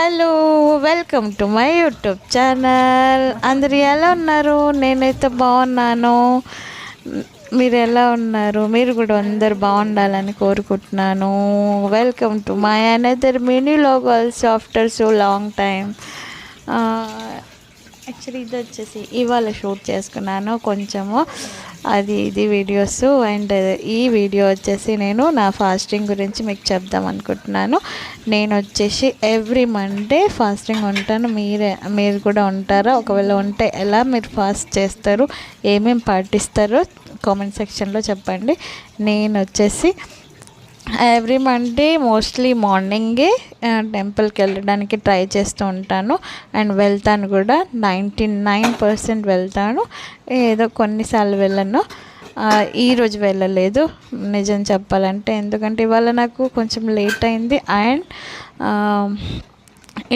Hello, welcome to my YouTube channel. అందరు ఎలా ఉన్నారు? నేనైతే బాగున్నాను. మీరు ఎలా ఉన్నారు? మీరు కూడా అందరు బాగుండాలని కోరుకుంటున్నాను. Welcome to my another mini vlogs after so long time. Actually ఇది వచ్చేసి ఇవాళ షూట్ చేసుకున్నాను కొంచెము ఇది వీడియోస్. అండ్ ఈ వీడియో వచ్చేసి నేను నా ఫాస్టింగ్ గురించి మీకు చెప్దాం అనుకుంటున్నాను. నేను వచ్చేసి ఎవ్రీ మండే ఫాస్టింగ్ ఉంటాను. మీరు కూడా ఉంటారా? ఒకవేళ ఉంటే ఎలా మీరు ఫాస్ట్ చేస్తారు, ఏమేమి పాటిస్తారో కామెంట్ సెక్షన్లో చెప్పండి. నేను వచ్చేసి ఎవ్రీ మండే మోస్ట్లీ మార్నింగే టెంపుల్కి వెళ్ళడానికి ట్రై చేస్తూ ఉంటాను. అండ్ వెళ్తాను కూడా, 99% వెళ్తాను. ఏదో కొన్నిసార్లు వెళ్ళను. ఈరోజు వెళ్ళలేదు నిజం చెప్పాలంటే, ఎందుకంటే ఇవాళ నాకు కొంచెం లేట్ అయింది. అండ్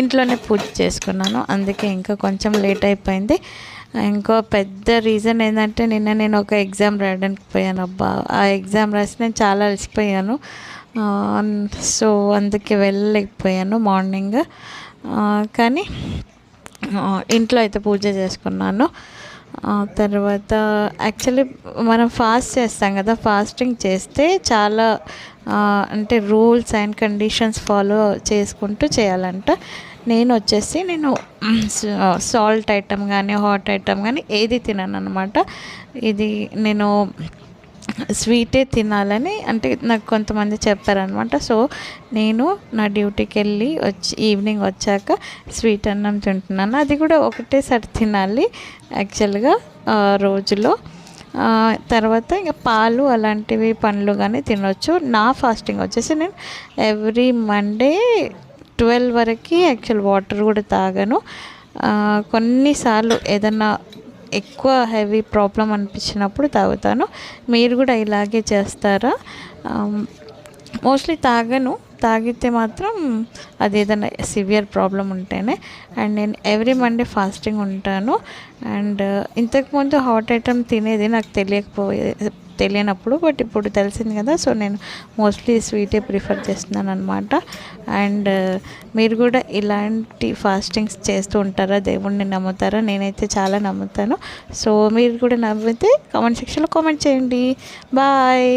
ఇంట్లోనే పూజ చేసుకున్నాను, అందుకే ఇంకా కొంచెం లేట్ అయిపోయింది. ఇంకో పెద్ద రీజన్ ఏంటంటే, నిన్న నేను ఒక ఎగ్జామ్ రాయడానికి పోయాను. ఆ ఎగ్జామ్ రాసి నేను చాలా అలసిపోయాను. సో అందుకే వెళ్ళలేకపోయాను మార్నింగ్. కానీ ఇంట్లో అయితే పూజ చేసుకున్నాను. తర్వాత యాక్చువల్లీ మనం ఫాస్ట్ చేస్తాం కదా, ఫాస్టింగ్ చేస్తే చాలా అంటే రూల్స్ అండ్ కండిషన్స్ ఫాలో చేసుకుంటూ చేయాలంట. నేను సాల్ట్ ఐటమ్ కానీ హాట్ ఐటమ్ కానీ ఏది తినను అనమాట. ఇది నేను స్వీటే తినాలని అంటే నాకు కొంతమంది చెప్పారనమాట. సో నేను నా డ్యూటీకి వెళ్ళి ఈవినింగ్ వచ్చాక స్వీట్ అన్నం తింటున్నాను. అది కూడా ఒకటేసారి తినాలి యాక్చువల్గా రోజులో. తర్వాత ఇంకా పాలు అలాంటివి పండ్లు కానీ తినొచ్చు. నా ఫాస్టింగ్ వచ్చేసి నేను ఎవ్రీ మండే 12 వరకు యాక్చువల్ వాటర్ కూడా తాగను. కొన్నిసార్లు ఏదన్నా ఎక్కువ హెవీ ప్రాబ్లం అనిపించినప్పుడు తాగుతాను. మీరు కూడా ఇలాగే చేస్తారా? మోస్ట్లీ తాగితే మాత్రం అది ఏదైనా సివియర్ ప్రాబ్లం ఉంటేనే. అండ్ నేను ఎవ్రీ మండే ఫాస్టింగ్ ఉంటాను. అండ్ ఇంతకుముందు హాట్ ఐటమ్ తినేది నాకు తెలియనప్పుడు, బట్ ఇప్పుడు తెలిసింది కదా, సో నేను మోస్ట్లీ స్వీటే ప్రిఫర్ చేస్తున్నాను అనమాట. అండ్ మీరు కూడా ఇలాంటి ఫాస్టింగ్స్ చేస్తూ ఉంటారా? దేవుణ్ణి నమ్ముతారా? నేనైతే చాలా నమ్ముతాను. సో మీరు కూడా నమ్మితే కామెంట్ సెక్షన్లో కామెంట్ చేయండి. బాయ్.